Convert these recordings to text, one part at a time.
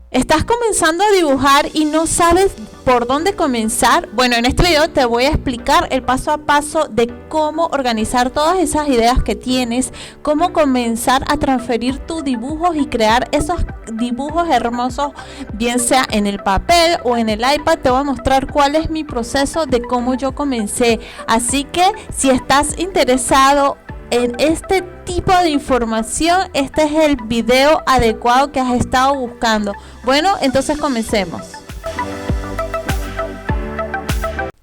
¿Estás comenzando a dibujar y no sabes por dónde comenzar? Bueno, en este video te voy a explicar el paso a paso de cómo organizar todas esas ideas que tienes, cómo comenzar a transferir tus dibujos y crear esos dibujos hermosos, bien sea en el papel o en el iPad. Te voy a mostrar cuál es mi proceso de cómo yo comencé. Así que si estás interesado en este tipo de información, este es el video adecuado que has estado buscando. Bueno, entonces comencemos.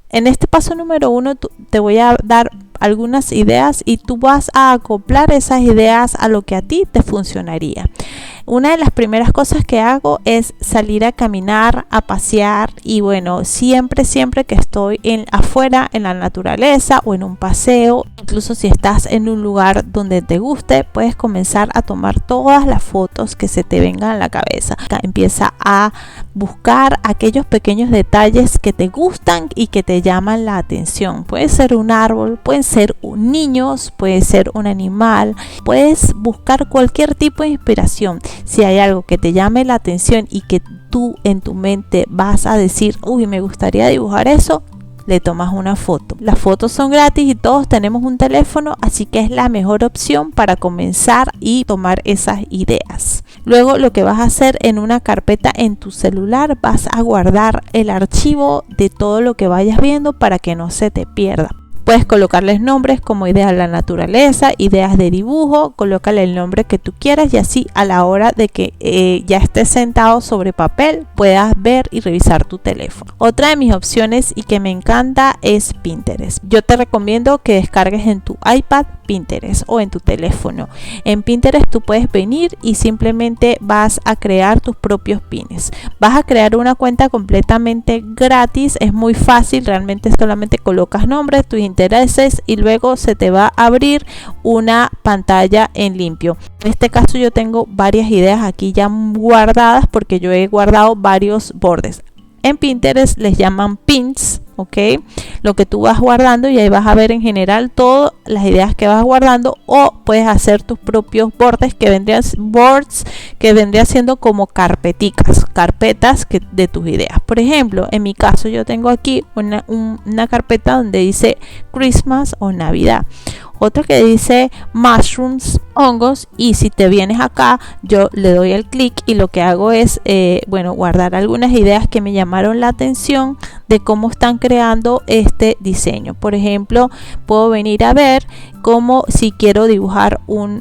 En este paso número 1 te voy a dar algunas ideas y tú vas a acoplar esas ideas a lo que a ti te funcionaría. Una de las primeras cosas que hago es salir a caminar, a pasear, y bueno, siempre que estoy afuera en la naturaleza o en un paseo, incluso si estás en un lugar donde te guste, puedes comenzar a tomar todas las fotos que se te vengan a la cabeza. Empieza a buscar aquellos pequeños detalles que te gustan y que te llaman la atención. Puede ser un árbol, pueden ser niños, puede ser un animal, puedes buscar cualquier tipo de inspiración. Si hay algo que te llame la atención y que tú en tu mente vas a decir, uy, me gustaría dibujar eso, le tomas una foto. Las fotos son gratis y todos tenemos un teléfono, así que es la mejor opción para comenzar y tomar esas ideas. Luego lo que vas a hacer en una carpeta en tu celular, vas a guardar el archivo de todo lo que vayas viendo para que no se te pierda. Puedes colocarles nombres como ideas de la naturaleza, ideas de dibujo, colócale el nombre que tú quieras y así a la hora de que ya estés sentado sobre papel puedas ver y revisar tu teléfono. Otra de mis opciones y que me encanta es Pinterest. Yo te recomiendo que descargues en tu iPad Pinterest o en tu teléfono. En Pinterest tú puedes venir y simplemente vas a crear tus propios pines. Vas a crear una cuenta completamente gratis, es muy fácil, realmente solamente colocas nombres, tus intereses y luego se te va a abrir una pantalla en limpio. En este caso yo tengo varias ideas aquí ya guardadas porque yo he guardado varios bordes. En Pinterest les llaman pins, ¿ok? Lo que tú vas guardando y ahí vas a ver en general todas las ideas que vas guardando, o puedes hacer tus propios bordes que vendrían siendo como carpetas de tus ideas. Por ejemplo, en mi caso yo tengo aquí una carpeta donde dice Christmas o Navidad. Otra que dice mushrooms, hongos, y si te vienes acá yo le doy el clic y lo que hago es guardar algunas ideas que me llamaron la atención de cómo están creando este diseño. Por ejemplo, puedo venir a ver cómo si quiero dibujar un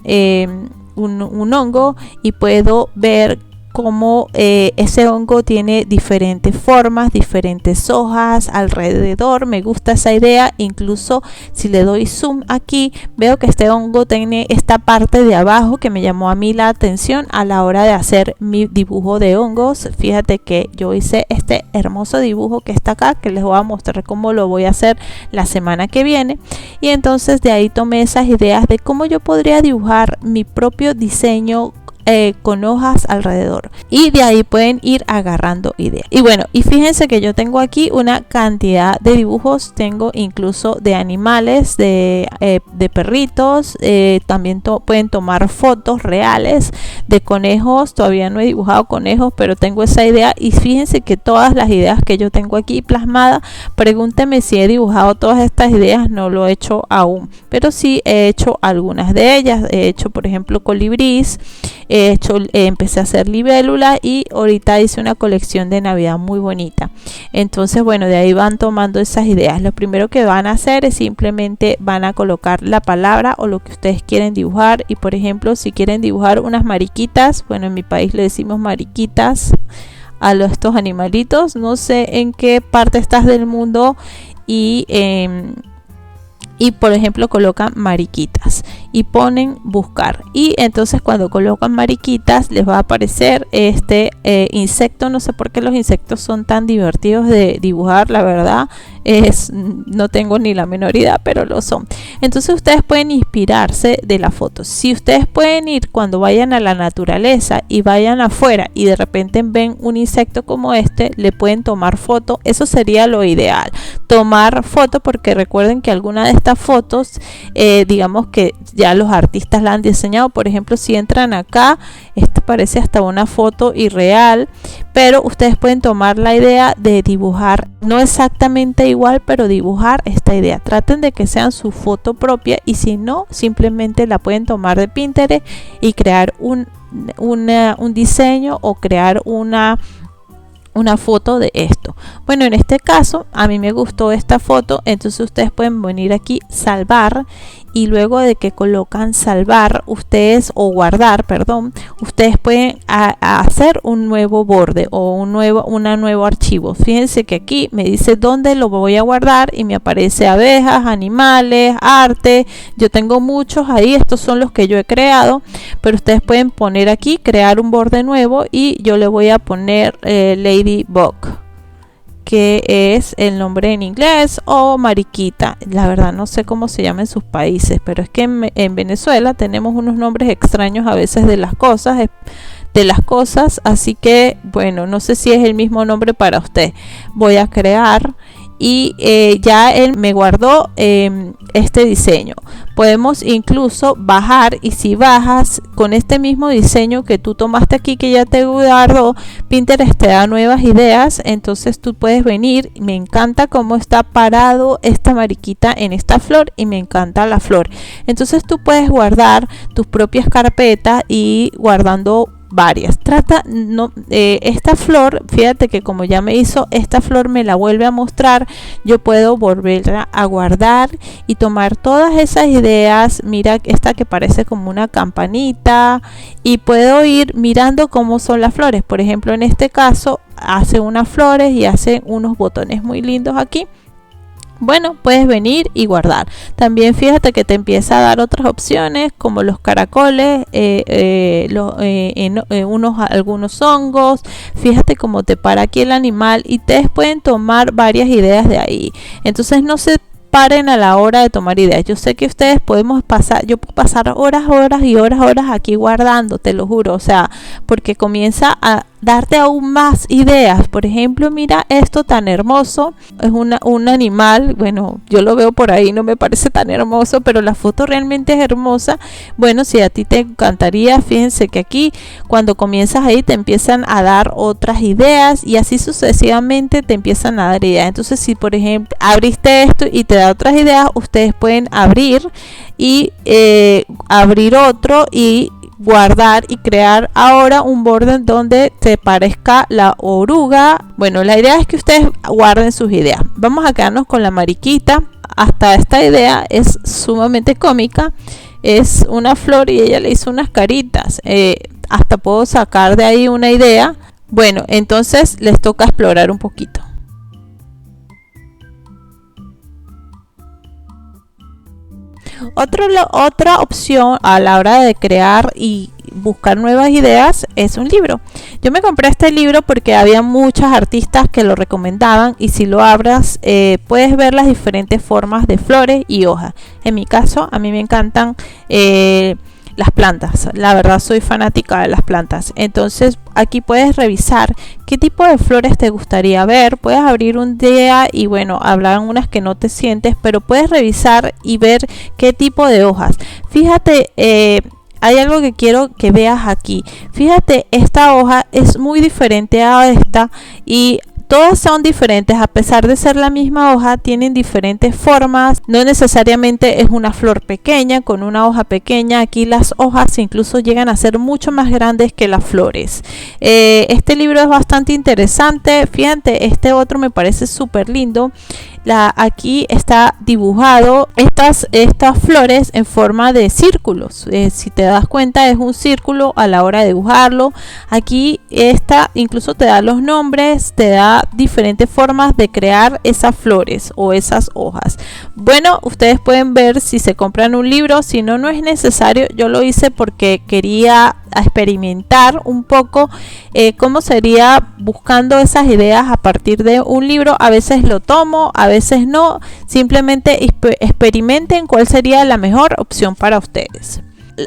hongo y puedo ver cómo ese hongo tiene diferentes formas, diferentes hojas alrededor. Me gusta esa idea. Incluso si le doy zoom aquí, veo que este hongo tiene esta parte de abajo que me llamó a mí la atención a la hora de hacer mi dibujo de hongos. Fíjate que yo hice este hermoso dibujo que está acá, que les voy a mostrar cómo lo voy a hacer la semana que viene. Y entonces de ahí tomé esas ideas de cómo yo podría dibujar mi propio diseño con hojas alrededor, y de ahí pueden ir agarrando ideas. Y bueno, y fíjense que yo tengo aquí una cantidad de dibujos, tengo incluso de animales, de perritos, también pueden tomar fotos reales de conejos. Todavía no he dibujado conejos, pero tengo esa idea, y fíjense que todas las ideas que yo tengo aquí plasmadas, pregúnteme si he dibujado todas estas ideas, no lo he hecho aún, pero sí he hecho algunas de ellas. He hecho, por ejemplo, colibrís, empecé a hacer libélulas y ahorita hice una colección de Navidad muy bonita. Entonces, bueno, de ahí van tomando esas ideas. Lo primero que van a hacer es simplemente van a colocar la palabra o lo que ustedes quieren dibujar. Y por ejemplo, si quieren dibujar unas mariquitas, bueno, en mi país le decimos mariquitas a estos animalitos. No sé en qué parte estás del mundo y por ejemplo colocan mariquitas y ponen buscar, y entonces cuando colocan mariquitas les va a aparecer este insecto. No sé por qué los insectos son tan divertidos de dibujar, la verdad no tengo ni la menor idea, pero lo son. Entonces ustedes pueden inspirarse de la foto. Si ustedes pueden ir cuando vayan a la naturaleza y vayan afuera y de repente ven un insecto como este, le pueden tomar foto. Eso sería lo ideal, tomar foto, porque recuerden que alguna de estas fotos digamos que ya los artistas la han diseñado. Por ejemplo, si entran acá, parece hasta una foto irreal, pero ustedes pueden tomar la idea de dibujar, no exactamente igual, pero dibujar esta idea. Traten de que sean su foto propia, y si no, simplemente la pueden tomar de Pinterest y crear un diseño o crear una foto de esto. Bueno, en este caso a mí me gustó esta foto, entonces ustedes pueden venir aquí, salvar, y luego de que colocan salvar ustedes, o guardar, perdón, ustedes pueden hacer un nuevo borde o un nuevo archivo. Fíjense que aquí me dice dónde lo voy a guardar y me aparece abejas, animales, arte. Yo tengo muchos ahí, estos son los que yo he creado, pero ustedes pueden poner aquí, crear un borde nuevo, y yo le voy a poner Ladybug, que es el nombre en inglés, o mariquita. La verdad no sé cómo se llama en sus países, pero es que en Venezuela tenemos unos nombres extraños a veces de las cosas, así que bueno, no sé si es el mismo nombre para usted. Voy a crear, y ya él me guardó este diseño. Podemos incluso bajar, y si bajas con este mismo diseño que tú tomaste aquí, que ya te guardó, Pinterest te da nuevas ideas. Entonces tú puedes venir. Me encanta cómo está parado esta mariquita en esta flor, y me encanta la flor. Entonces tú puedes guardar tus propias carpetas y guardando varias. Esta flor, fíjate que como ya me hizo esta flor, me la vuelve a mostrar. Yo puedo volverla a guardar y tomar todas esas ideas. Mira esta que parece como una campanita, y puedo ir mirando cómo son las flores. Por ejemplo, en este caso hace unas flores y hace unos botones muy lindos aquí. Bueno, puedes venir y guardar. También fíjate que te empieza a dar otras opciones, como los caracoles, algunos hongos. Fíjate cómo te para aquí el animal, y ustedes pueden tomar varias ideas de ahí. Entonces no se paren a la hora de tomar ideas. Yo sé que ustedes yo puedo pasar horas y horas aquí guardando, te lo juro. O sea, porque comienza a darte aún más ideas. Por ejemplo, mira esto tan hermoso, es un animal. Bueno, yo lo veo por ahí, no me parece tan hermoso, pero la foto realmente es hermosa. Bueno, si a ti te encantaría, fíjense que aquí cuando comienzas ahí te empiezan a dar otras ideas, y así sucesivamente te empiezan a dar ideas. Entonces, si por ejemplo abriste esto y te da otras ideas, ustedes pueden abrir y abrir otro y guardar y crear ahora un borde donde te parezca la oruga. Bueno, la idea es que ustedes guarden sus ideas. Vamos a quedarnos con la mariquita. Hasta esta idea es sumamente cómica. Es una flor y ella le hizo unas caritas. Hasta puedo sacar de ahí una idea. Bueno, entonces les toca explorar un poquito. Otra opción a la hora de crear y buscar nuevas ideas es un libro. Yo me compré este libro porque había muchas artistas que lo recomendaban, y si lo abras puedes ver las diferentes formas de flores y hojas. En mi caso, a mí me encantan las plantas. La verdad, soy fanática de las plantas. Entonces aquí puedes revisar qué tipo de flores te gustaría ver. Puedes abrir un día y bueno, hablan unas que no te sientes, pero puedes revisar y ver qué tipo de hojas. Fíjate, hay algo que quiero que veas aquí. Fíjate, esta hoja es muy diferente a esta, y todas son diferentes. A pesar de ser la misma hoja, tienen diferentes formas. No necesariamente es una flor pequeña con una hoja pequeña. Aquí las hojas incluso llegan a ser mucho más grandes que las flores. Este libro es bastante interesante. Fíjate, este otro me parece súper lindo. Aquí está dibujado estas flores en forma de círculos. Si te das cuenta, es un círculo a la hora de dibujarlo. Aquí incluso te da los nombres, te da diferentes formas de crear esas flores o esas hojas. Bueno, ustedes pueden ver si se compran un libro. Si no, no es necesario. Yo lo hice porque quería experimentar un poco cómo sería buscando esas ideas a partir de un libro. A veces lo tomo, a veces no. Simplemente experimenten cuál sería la mejor opción para ustedes.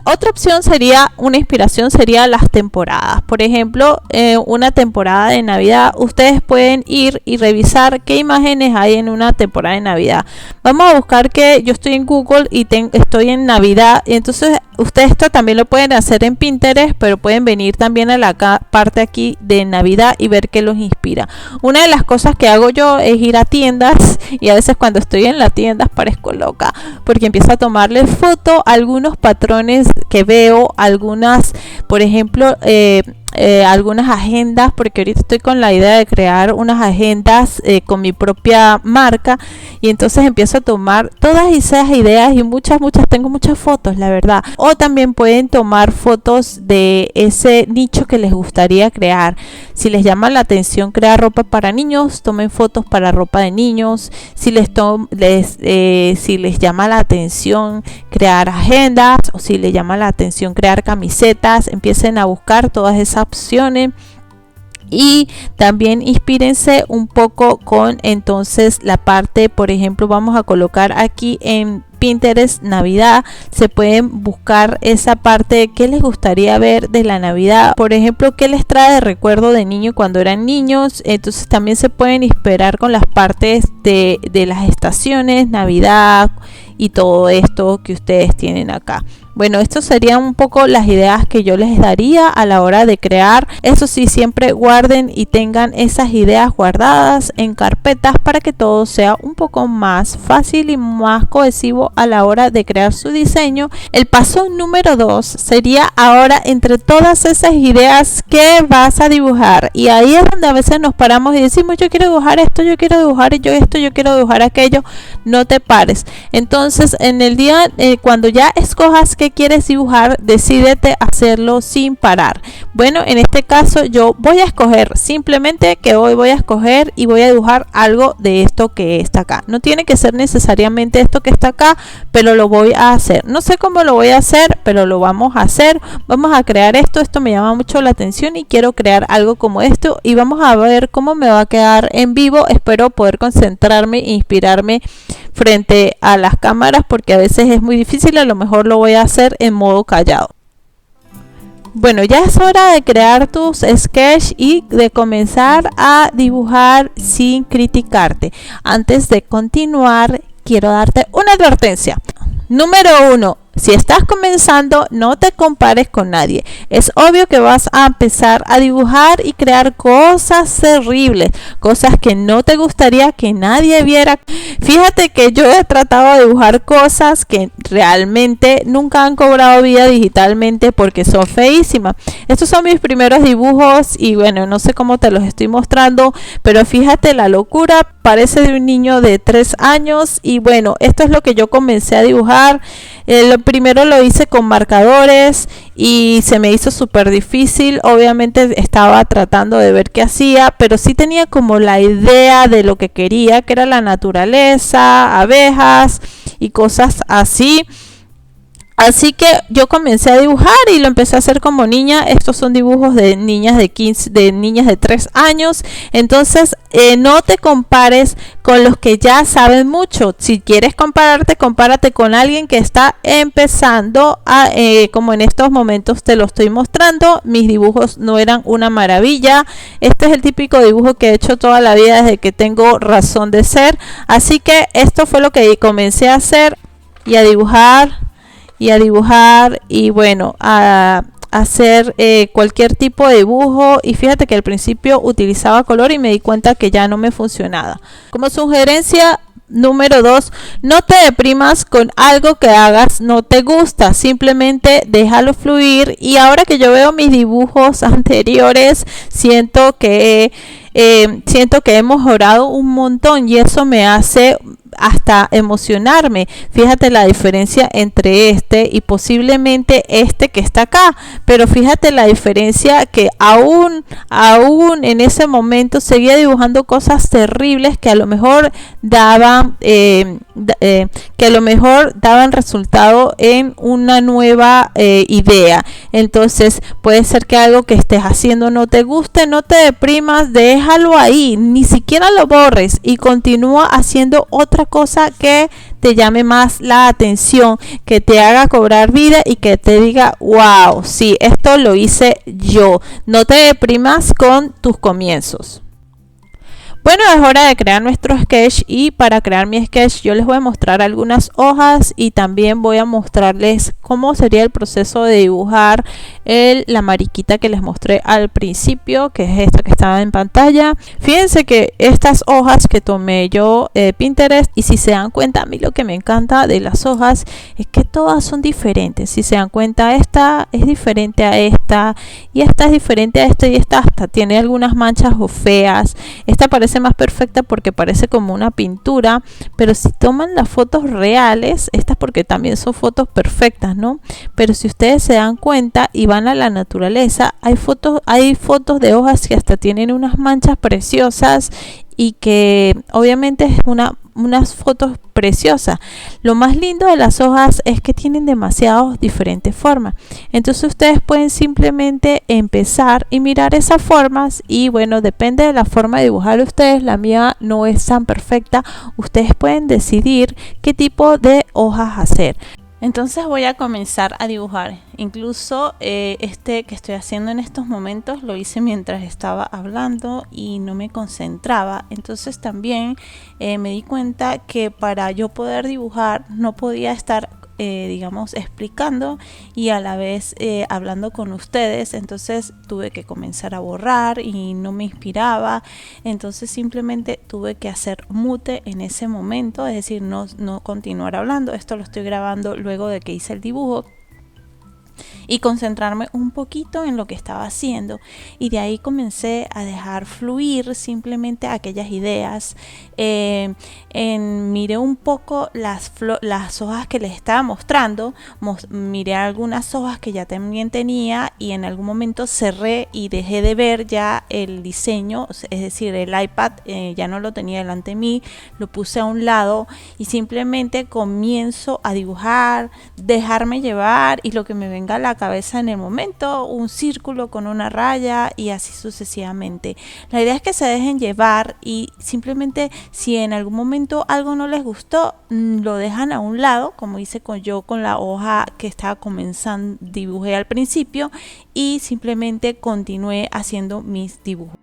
Otra opción sería, una inspiración sería las temporadas. Por ejemplo, una temporada de Navidad, ustedes pueden ir y revisar qué imágenes hay en una temporada de Navidad. Vamos a buscar que yo estoy en Google y estoy en Navidad, y entonces ustedes esto también lo pueden hacer en Pinterest, pero pueden venir también a la parte aquí de Navidad y ver qué los inspira. Una de las cosas que hago yo es ir a tiendas, y a veces cuando estoy en la tienda parezco loca porque empiezo a tomarle foto a algunos patrones que veo, algunas, por ejemplo, algunas agendas, porque ahorita estoy con la idea de crear unas agendas con mi propia marca, y entonces empiezo a tomar todas esas ideas y tengo muchas fotos, la verdad. O también pueden tomar fotos de ese nicho que les gustaría crear. Si les llama la atención crear ropa para niños, tomen fotos para ropa de niños. Si les llama la atención crear agendas, o si les llama la atención crear camisetas, empiecen a buscar todas esas opciones. Y también inspírense un poco con entonces la parte, por ejemplo, vamos a colocar aquí en Pinterest Navidad, se pueden buscar esa parte de qué les gustaría ver de la Navidad, por ejemplo, qué les trae de recuerdo de niño cuando eran niños. Entonces también se pueden inspirar con las partes de las estaciones, Navidad y todo esto que ustedes tienen acá. Bueno, esto serían un poco las ideas que yo les daría a la hora de crear. Eso sí, siempre guarden y tengan esas ideas guardadas en carpetas para que todo sea un poco más fácil y más cohesivo a la hora de crear su diseño. El paso número 2 sería ahora, entre todas esas ideas, ¿qué vas a dibujar? Y ahí es donde a veces nos paramos y decimos, yo quiero dibujar esto, yo quiero dibujar esto, yo quiero dibujar aquello. No te pares. Entonces, en el día, cuando ya escojas qué quieres dibujar, decídete hacerlo sin parar. Bueno, en este caso yo voy a escoger simplemente que hoy voy a escoger y voy a dibujar algo de esto que está acá. No tiene que ser necesariamente esto que está acá, pero lo voy a hacer. No sé cómo lo voy a hacer, pero lo vamos a hacer. Vamos a crear esto me llama mucho la atención y quiero crear algo como esto, y vamos a ver cómo me va a quedar en vivo. Espero poder concentrarme e inspirarme frente a las cámaras, porque a veces es muy difícil. A lo mejor lo voy a hacer en modo callado. Bueno, ya es hora de crear tus sketches y de comenzar a dibujar sin criticarte. Antes de continuar, quiero darte una advertencia. Número 1. Si estás comenzando, no te compares con nadie. Es obvio que vas a empezar a dibujar y crear cosas terribles, cosas que no te gustaría que nadie viera. Fíjate que yo he tratado de dibujar cosas que realmente nunca han cobrado vida digitalmente porque son feísimas. Estos son mis primeros dibujos y bueno, no sé cómo te los estoy mostrando, pero fíjate la locura, parece de un niño de 3 años. Y bueno, esto es lo que yo comencé a dibujar. Lo primero lo hice con marcadores y se me hizo súper difícil. Obviamente estaba tratando de ver qué hacía, pero sí tenía como la idea de lo que quería, que era la naturaleza, abejas y cosas así. Así que yo comencé a dibujar y lo empecé a hacer como niña. Estos son dibujos de niñas de niñas de 3 años. Entonces, no te compares con los que ya saben mucho. Si quieres compararte, compárate con alguien que está empezando como en estos momentos te lo estoy mostrando. Mis dibujos no eran una maravilla. Este es el típico dibujo que he hecho toda la vida desde que tengo razón de ser. Así que esto fue lo que comencé a hacer y a dibujar y bueno, a hacer cualquier tipo de dibujo. Y fíjate que al principio utilizaba color y me di cuenta que ya no me funcionaba. Como sugerencia número 2, no te deprimas con algo que hagas no te gusta, simplemente déjalo fluir. Y ahora que yo veo mis dibujos anteriores, siento que he mejorado un montón y eso me hace hasta emocionarme. Fíjate la diferencia entre este y posiblemente este que está acá, pero fíjate la diferencia que aún en ese momento seguía dibujando cosas terribles que a lo mejor daban resultado en una nueva idea. Entonces puede ser que algo que estés haciendo no te guste, no te deprimas, déjalo ahí, ni siquiera lo borres y continúa haciendo otra cosa que te llame más la atención, que te haga cobrar vida y que te diga, wow, sí, esto lo hice yo. No te deprimas con tus comienzos. Bueno, es hora de crear nuestro sketch, y para crear mi sketch yo les voy a mostrar algunas hojas y también voy a mostrarles cómo sería el proceso de dibujar la mariquita que les mostré al principio, que es esta que estaba en pantalla. Fíjense que estas hojas que tomé yo de Pinterest, y si se dan cuenta, a mí lo que me encanta de las hojas es que todas son diferentes. Si se dan cuenta, esta es diferente a esta, y esta es diferente a esta, y esta hasta tiene algunas manchas o feas. Esta parece más perfecta porque parece como una pintura, pero si toman las fotos reales, estas porque también son fotos perfectas, ¿no? Pero si ustedes se dan cuenta y van a la naturaleza, hay fotos de hojas que hasta tienen unas manchas preciosas, y que obviamente es unas fotos preciosas. Lo más lindo de las hojas es que tienen demasiadas diferentes formas. Entonces ustedes pueden simplemente empezar y mirar esas formas, y bueno, depende de la forma de dibujar ustedes. La mía no es tan perfecta. Ustedes pueden decidir qué tipo de hojas hacer. Entonces voy a comenzar a dibujar. Incluso este que estoy haciendo en estos momentos lo hice mientras estaba hablando y no me concentraba. Entonces también me di cuenta que para yo poder dibujar no podía estar digamos explicando y a la vez hablando con ustedes. Entonces tuve que comenzar a borrar y no me inspiraba. Entonces simplemente tuve que hacer mute en ese momento, es decir, no continuar hablando. Esto lo estoy grabando luego de que hice el dibujo, y concentrarme un poquito en lo que estaba haciendo, y de ahí comencé a dejar fluir simplemente aquellas ideas. Miré un poco las hojas que les estaba mostrando, miré algunas hojas que ya también tenía, y en algún momento cerré y dejé de ver ya el diseño, es decir, el iPad ya no lo tenía delante de mí, lo puse a un lado y simplemente comienzo a dibujar, dejarme llevar, y lo que me venga a la cabeza en el momento, un círculo con una raya y así sucesivamente. La idea es que se dejen llevar, y simplemente si en algún momento algo no les gustó, lo dejan a un lado, como hice yo con la hoja que estaba comenzando, dibujé al principio, y simplemente continué haciendo mis dibujos.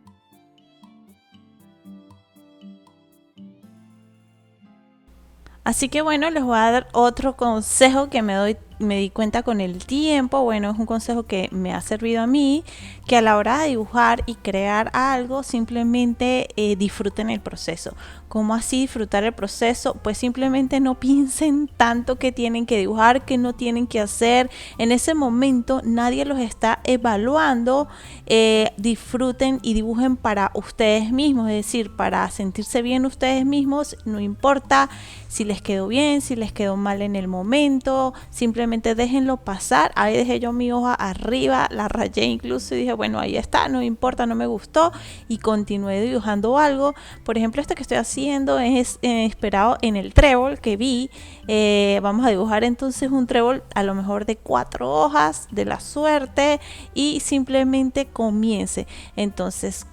Así que bueno, les voy a dar otro consejo que me di cuenta con el tiempo. Bueno, es un consejo que me ha servido a mí, que a la hora de dibujar y crear algo, simplemente disfruten el proceso. ¿Cómo así disfrutar el proceso? Pues simplemente no piensen tanto que tienen que dibujar, que no tienen que hacer. En ese momento nadie los está evaluando. Disfruten y dibujen para ustedes mismos, es decir, para sentirse bien ustedes mismos. No importa si les quedó bien, si les quedó mal en el momento, simplemente déjenlo pasar. Ahí dejé yo mi hoja arriba, la rayé incluso y dije, bueno, ahí está, no importa, no me gustó, y continué dibujando algo. Por ejemplo, este que estoy haciendo es inspirado en el trébol que vi. Vamos a dibujar entonces un trébol a lo mejor de 4 hojas de la suerte, y simplemente comience. Entonces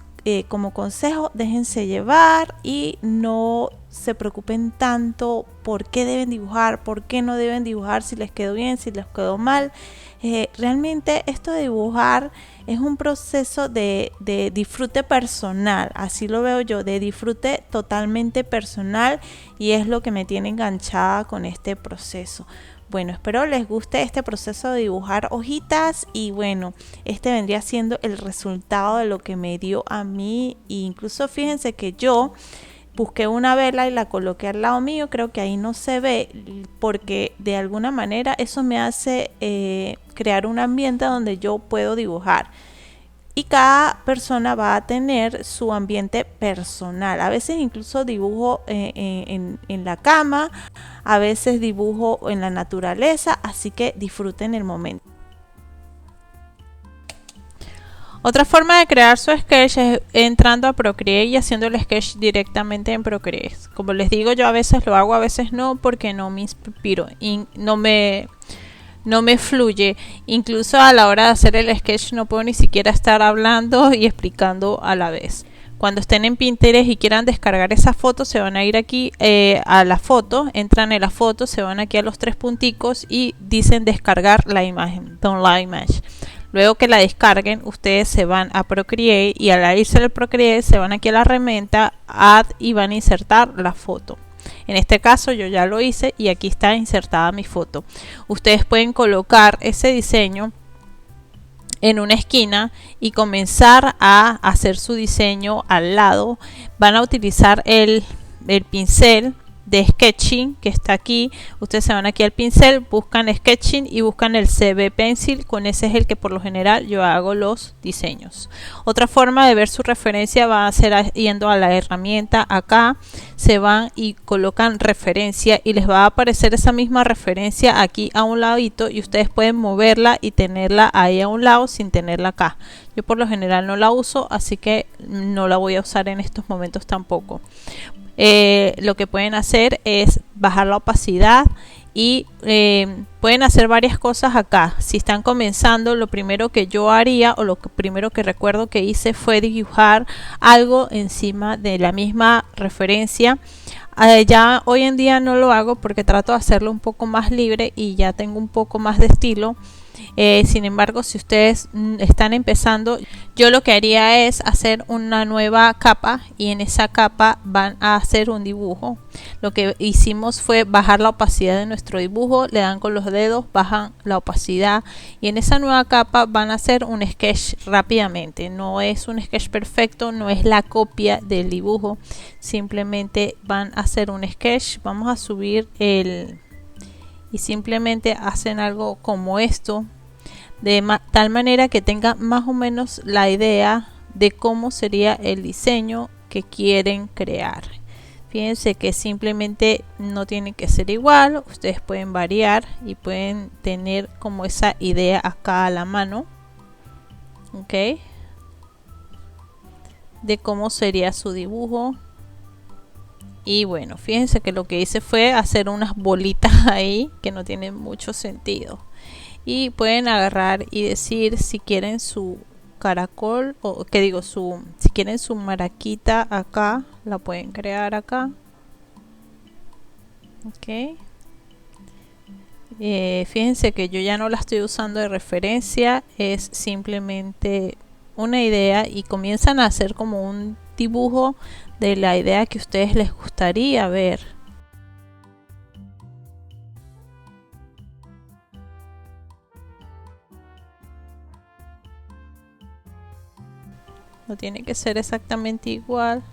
como consejo, déjense llevar y no se preocupen tanto por qué deben dibujar, por qué no deben dibujar, si les quedó bien, si les quedó mal. Realmente esto de dibujar es un proceso de disfrute personal, así lo veo yo, de disfrute totalmente personal, y es lo que me tiene enganchada con este proceso. Bueno, espero les guste este proceso de dibujar hojitas, y bueno, este vendría siendo el resultado de lo que me dio a mí. E incluso fíjense que yo busqué una vela y la coloqué al lado mío. Creo que ahí no se ve, porque de alguna manera eso me hace crear un ambiente donde yo puedo dibujar. Y cada persona va a tener su ambiente personal. A veces incluso dibujo en la cama, a veces dibujo en la naturaleza, así que disfruten el momento. Otra forma de crear su sketch es entrando a Procreate y haciendo el sketch directamente en Procreate. Como les digo, yo a veces lo hago, a veces no, porque no me inspiro y no me no me fluye. Incluso a la hora de hacer el sketch no puedo ni siquiera estar hablando y explicando a la vez. Cuando estén en Pinterest y quieran descargar esa foto, se van a ir aquí a la foto, entran en la foto, se van aquí a los tres punticos y dicen descargar la imagen, download image. Luego que la descarguen, ustedes se van a Procreate y al irse al Procreate se van aquí a la herramienta Add y van a insertar la foto. En este caso yo ya lo hice y aquí está insertada mi foto. Ustedes pueden colocar ese diseño en una esquina y comenzar a hacer su diseño al lado. Van a utilizar el pincel de sketching que está aquí. Ustedes se van aquí al pincel, buscan sketching y buscan el CB Pencil. Con ese es el que por lo general yo hago los diseños. Otra forma de ver su referencia va a ser yendo a la herramienta acá, se van y colocan referencia y les va a aparecer esa misma referencia aquí a un ladito y ustedes pueden moverla y tenerla ahí a un lado sin tenerla acá. Yo por lo general no la uso, así que no la voy a usar en estos momentos tampoco. Lo que pueden hacer es bajar la opacidad y pueden hacer varias cosas acá. Si están comenzando, lo primero que yo haría o lo primero que recuerdo que hice fue dibujar algo encima de la misma referencia. Ya hoy en día no lo hago porque trato de hacerlo un poco más libre y ya tengo un poco más de estilo. Sin embargo, si ustedes están empezando, yo lo que haría es hacer una nueva capa y en esa capa van a hacer un dibujo. Lo que hicimos fue bajar la opacidad de nuestro dibujo, le dan con los dedos, bajan la opacidad y en esa nueva capa van a hacer un sketch rápidamente. No es un sketch perfecto, no es la copia del dibujo, simplemente van a hacer un sketch. Vamos a subir y simplemente hacen algo como esto, de tal manera que tengan más o menos la idea de cómo sería el diseño que quieren crear. Fíjense que simplemente no tiene que ser igual, ustedes pueden variar y pueden tener como esa idea acá a la mano, ¿ok? De cómo sería su dibujo. Y bueno, fíjense que lo que hice fue hacer unas bolitas ahí que no tienen mucho sentido. Y pueden agarrar y decir si quieren su caracol o que digo si quieren su maraquita acá, la pueden crear acá. Ok. Fíjense que yo ya no la estoy usando de referencia, es simplemente una idea y comienzan a hacer como un dibujo de la idea que a ustedes les gustaría ver. No tiene que ser exactamente igual.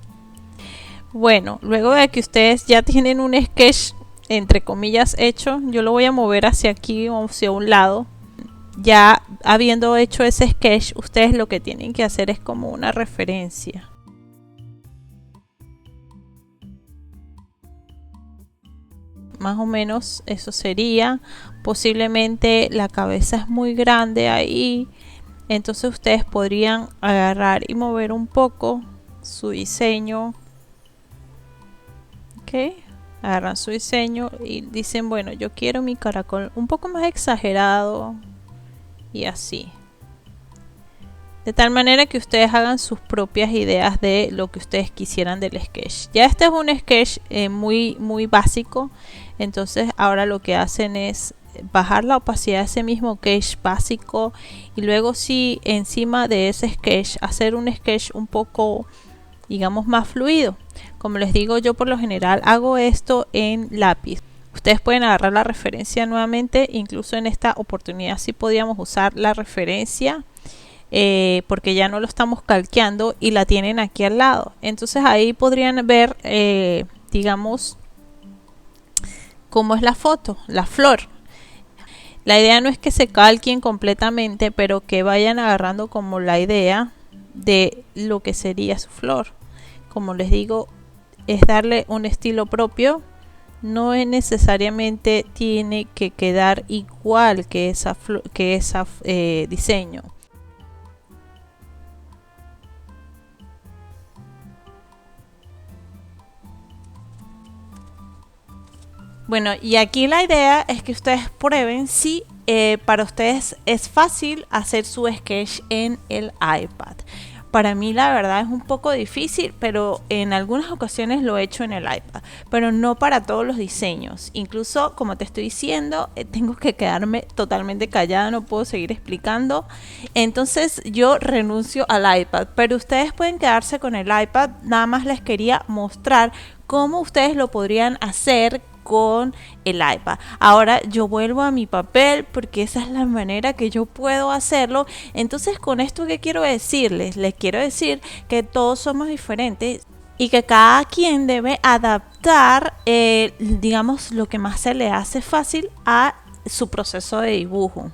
Bueno, luego de que ustedes ya tienen un sketch entre comillas hecho, yo lo voy a mover hacia aquí o hacia un lado. Ya habiendo hecho ese sketch, ustedes lo que tienen que hacer es como una referencia. Más o menos eso sería. Posiblemente la cabeza es muy grande ahí, entonces ustedes podrían agarrar y mover un poco su diseño. Ok, agarran su diseño y dicen, bueno, yo quiero mi caracol un poco más exagerado y así, de tal manera que ustedes hagan sus propias ideas de lo que ustedes quisieran del sketch. Ya este es un sketch muy básico, entonces ahora lo que hacen es bajar la opacidad de ese mismo sketch básico y luego sí encima de ese sketch hacer un sketch un poco, digamos, más fluido. Como les digo, yo por lo general hago esto en lápiz. Ustedes pueden agarrar la referencia nuevamente, incluso en esta oportunidad sí podíamos usar la referencia porque ya no lo estamos calqueando y la tienen aquí al lado. Entonces ahí podrían ver, digamos, cómo es la foto, la flor. La idea no es que se calquen completamente, pero que vayan agarrando como la idea de lo que sería su flor. Como les digo, es darle un estilo propio. No es necesariamente tiene que quedar igual que esa diseño. Bueno, y aquí la idea es que ustedes prueben si para ustedes es fácil hacer su sketch en el iPad. Para mí la verdad es un poco difícil, pero en algunas ocasiones lo he hecho en el iPad, pero no para todos los diseños. Incluso, como te estoy diciendo, tengo que quedarme totalmente callada, no puedo seguir explicando. Entonces yo renuncio al iPad, pero ustedes pueden quedarse con el iPad. Nada más les quería mostrar cómo ustedes lo podrían hacer con el iPad. Ahora yo vuelvo a mi papel porque esa es la manera que yo puedo hacerlo. Entonces, con esto, ¿qué quiero decirles? Les quiero decir que todos somos diferentes y que cada quien debe adaptar, digamos, lo que más se le hace fácil a su proceso de dibujo.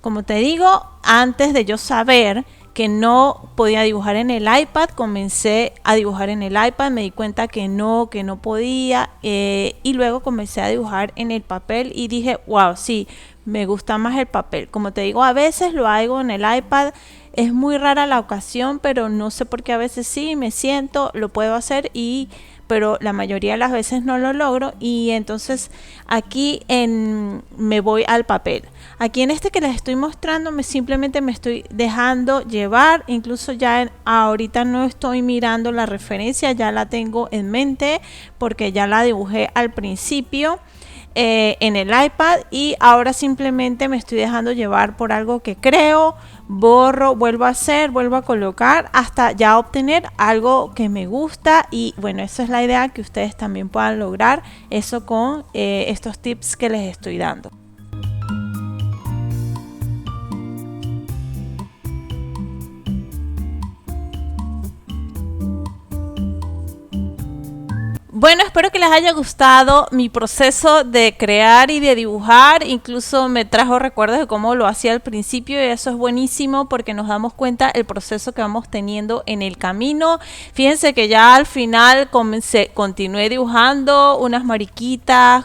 Como te digo, antes de yo saber que no podía dibujar en el iPad, comencé a dibujar en el iPad, me di cuenta que no podía, y luego comencé a dibujar en el papel y dije, wow, sí, me gusta más el papel. Como te digo, a veces lo hago en el iPad, es muy rara la ocasión, pero no sé por qué a veces sí, me siento, lo puedo hacer, pero la mayoría de las veces no lo logro, y entonces aquí me voy al papel. Aquí en este que les estoy mostrando, simplemente me estoy dejando llevar. Incluso ya ahorita no estoy mirando la referencia, ya la tengo en mente porque ya la dibujé al principio en el iPad, y ahora simplemente me estoy dejando llevar por algo que creo, borro, vuelvo a hacer, vuelvo a colocar hasta ya obtener algo que me gusta. Y bueno, esa es la idea, que ustedes también puedan lograr eso con estos tips que les estoy dando. Bueno, espero que les haya gustado mi proceso de crear y de dibujar. Incluso me trajo recuerdos de cómo lo hacía al principio, y eso es buenísimo porque nos damos cuenta el proceso que vamos teniendo en el camino. Fíjense que ya al final continué dibujando unas mariquitas,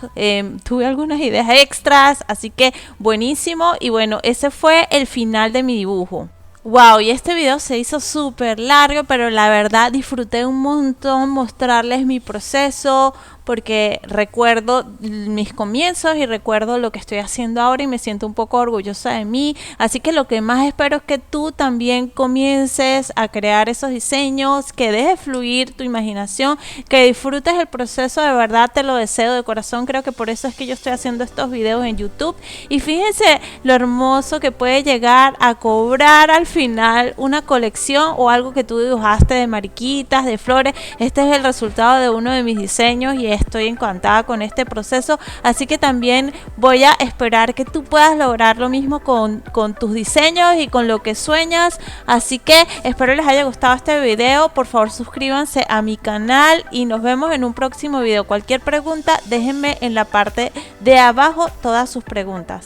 tuve algunas ideas extras, así que buenísimo. Y bueno, ese fue el final de mi dibujo. Wow, y este video se hizo súper largo, pero la verdad disfruté un montón mostrarles mi proceso, porque recuerdo mis comienzos y recuerdo lo que estoy haciendo ahora y me siento un poco orgullosa de mí. Así que lo que más espero es que tú también comiences a crear esos diseños, que dejes fluir tu imaginación, que disfrutes el proceso. De verdad te lo deseo de corazón. Creo que por eso es que yo estoy haciendo estos videos en YouTube. Y fíjense lo hermoso que puede llegar a cobrar al final una colección o algo que tú dibujaste de mariquitas, de flores. Este es el resultado de uno de mis diseños y estoy encantada con este proceso. Así que también voy a esperar que tú puedas lograr lo mismo con tus diseños y con lo que sueñas. Así que espero les haya gustado este video. Por favor, suscríbanse a mi canal y nos vemos en un próximo video. Cualquier pregunta, déjenme en la parte de abajo todas sus preguntas.